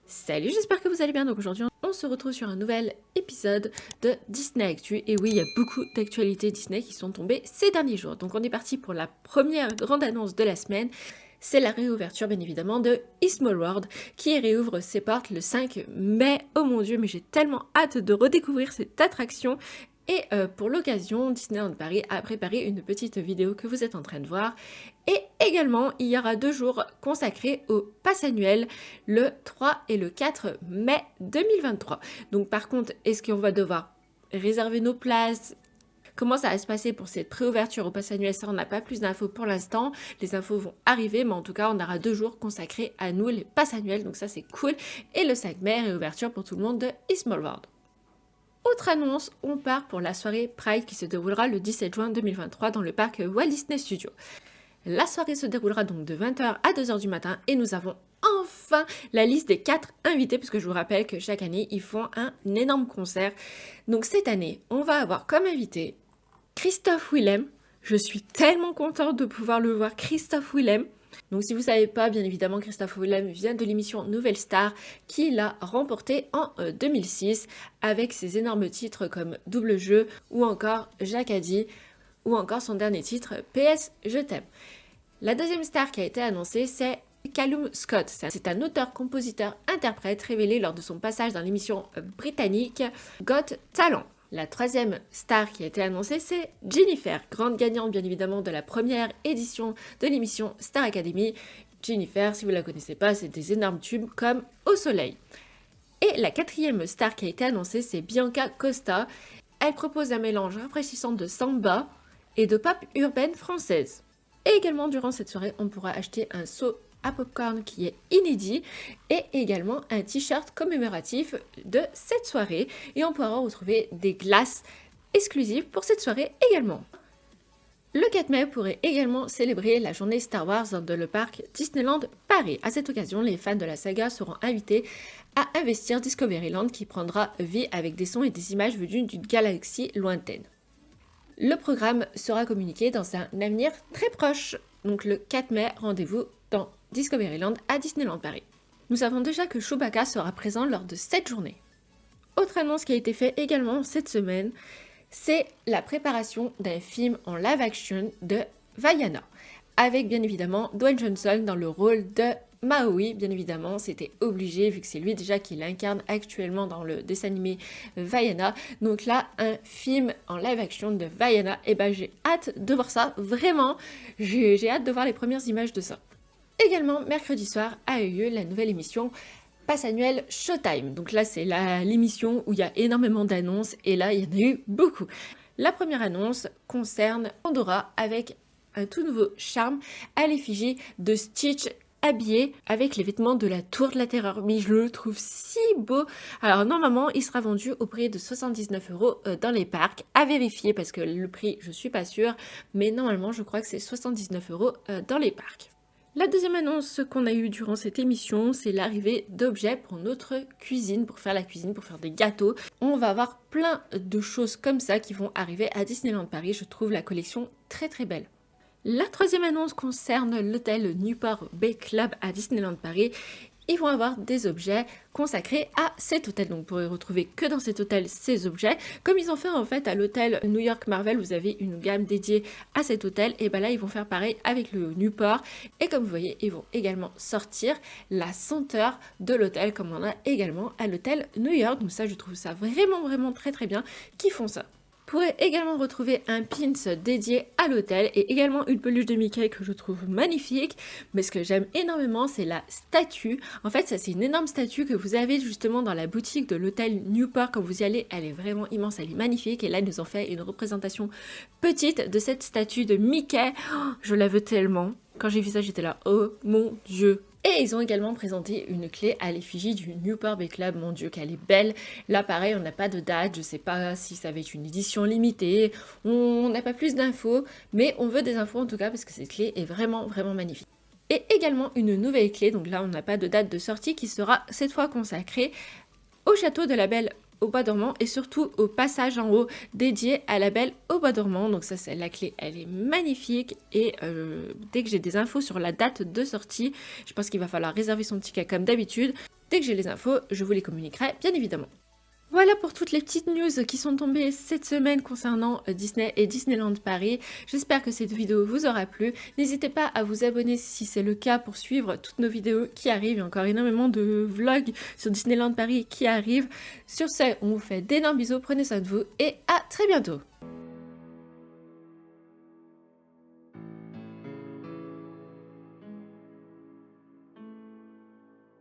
Salut, j'espère que vous allez bien. Donc aujourd'hui, on se retrouve sur un nouvel épisode de Disney Actu. Et oui, il y a beaucoup d'actualités Disney qui sont tombées ces derniers jours. Donc on est parti pour la première grande annonce de la semaine. C'est la réouverture, bien évidemment, de East Small World, qui réouvre ses portes le 5 mai. Oh mon dieu, mais j'ai tellement hâte de redécouvrir cette attraction. Et pour l'occasion, Disneyland Paris a préparé une petite vidéo que vous êtes en train de voir. Et également, il y aura 2 jours consacrés au pass annuel, le 3 et le 4 mai 2023. Donc par contre, est-ce qu'on va devoir réserver nos places ? Comment ça va se passer pour cette préouverture au pass annuel? Ça, on n'a pas plus d'infos pour l'instant. Les infos vont arriver, mais en tout cas, on aura 2 jours consacrés à nous, les pass annuels. Donc ça, c'est cool. Et le 5 mai, réouverture pour tout le monde de East Small World. Autre annonce, on part pour la soirée Pride qui se déroulera le 17 juin 2023 dans le parc Walt Disney Studios. La soirée se déroulera donc de 20h à 2h du matin et nous avons enfin la liste des 4 invités parce que je vous rappelle que chaque année ils font un énorme concert. Donc cette année, on va avoir comme invité Christophe Willem. Je suis tellement contente de pouvoir le voir, Christophe Willem. Donc si vous ne savez pas, bien évidemment, Christophe Willem vient de l'émission Nouvelle Star qui l'a remporté en 2006 avec ses énormes titres comme Double Jeu ou encore Jacques Addy ou encore son dernier titre PS Je t'aime. La deuxième star qui a été annoncée, c'est Callum Scott. C'est un auteur-compositeur-interprète révélé lors de son passage dans l'émission britannique Got Talent. La troisième star qui a été annoncée, c'est Jennifer, grande gagnante bien évidemment de la première édition de l'émission Star Academy. Jennifer, si vous ne la connaissez pas, c'est des énormes tubes comme Au Soleil. Et la quatrième star qui a été annoncée, c'est Bianca Costa. Elle propose un mélange rafraîchissant de samba et de pop urbaine française. Et également, durant cette soirée, on pourra acheter un seau à popcorn qui est inédit et également un t-shirt commémoratif de cette soirée. Et on pourra retrouver des glaces exclusives pour cette soirée également. Le 4 mai pourrait également célébrer la journée Star Wars dans le parc Disneyland Paris. À cette occasion, les fans de la saga seront invités à investir Discoveryland qui prendra vie avec des sons et des images venues d'une galaxie lointaine. Le programme sera communiqué dans un avenir très proche. Donc le 4 mai, rendez-vous dans Discoveryland à Disneyland Paris. Nous savons déjà que Chewbacca sera présent lors de cette journée. Autre annonce qui a été faite également cette semaine, c'est la préparation d'un film en live action de Vaiana, avec bien évidemment Dwayne Johnson dans le rôle de Maui. Bien évidemment, c'était obligé vu que c'est lui déjà qui l'incarne actuellement dans le dessin animé Vaiana. Donc là, un film en live action de Vaiana, et ben j'ai hâte de voir ça, vraiment, j'ai hâte de voir les premières images de ça. Également, mercredi soir a eu lieu la nouvelle émission Pass Annuel Showtime. Donc là, c'est l'émission où il y a énormément d'annonces et là, il y en a eu beaucoup. La première annonce concerne Pandora avec un tout nouveau charme à l'effigie de Stitch habillé avec les vêtements de la Tour de la Terreur. Mais je le trouve si beau. Alors normalement, il sera vendu au prix de 79 € dans les parcs. À vérifier parce que le prix, je suis pas sûre. Mais normalement, je crois que c'est 79 € dans les parcs. La deuxième annonce qu'on a eue durant cette émission, c'est l'arrivée d'objets pour notre cuisine, pour faire la cuisine, pour faire des gâteaux. On va avoir plein de choses comme ça qui vont arriver à Disneyland Paris. Je trouve la collection très très belle. La troisième annonce concerne l'hôtel Newport Bay Club à Disneyland Paris. Ils vont avoir des objets consacrés à cet hôtel. Donc, vous pourrez retrouver que dans cet hôtel ces objets. Comme ils ont fait en fait à l'hôtel New York Marvel, vous avez une gamme dédiée à cet hôtel. Et bien là, ils vont faire pareil avec le Newport. Et comme vous voyez, ils vont également sortir la senteur de l'hôtel, comme on a également à l'hôtel New York. Donc ça, je trouve ça vraiment, vraiment très, très bien qu'ils font ça. Vous pourrez également retrouver un pins dédié à l'hôtel et également une peluche de Mickey que je trouve magnifique. Mais ce que j'aime énormément, c'est la statue. En fait, ça c'est une énorme statue que vous avez justement dans la boutique de l'hôtel Newport. Quand vous y allez, elle est vraiment immense, elle est magnifique. Et là, ils nous ont fait une représentation petite de cette statue de Mickey. Oh, je la veux tellement. Quand j'ai vu ça, j'étais là, oh mon Dieu. Et ils ont également présenté une clé à l'effigie du Newport Bay Club. Mon Dieu, qu'elle est belle. Là, pareil, on n'a pas de date. Je sais pas si ça va être une édition limitée. On n'a pas plus d'infos. Mais on veut des infos en tout cas parce que cette clé est vraiment, vraiment magnifique. Et également une nouvelle clé. Donc là, on n'a pas de date de sortie qui sera cette fois consacrée au château de la Belle au bois dormant et surtout au passage en haut dédié à la belle au bois dormant. Donc ça, c'est la clé, elle est magnifique et dès que j'ai des infos sur la date de sortie, je pense qu'il va falloir réserver son ticket comme d'habitude. Dès que j'ai les infos, je vous les communiquerai bien évidemment. Voilà pour toutes les petites news qui sont tombées cette semaine concernant Disney et Disneyland Paris. J'espère que cette vidéo vous aura plu. N'hésitez pas à vous abonner si c'est le cas pour suivre toutes nos vidéos qui arrivent. Il y a encore énormément de vlogs sur Disneyland Paris qui arrivent. Sur ce, on vous fait d'énormes bisous, prenez soin de vous et à très bientôt.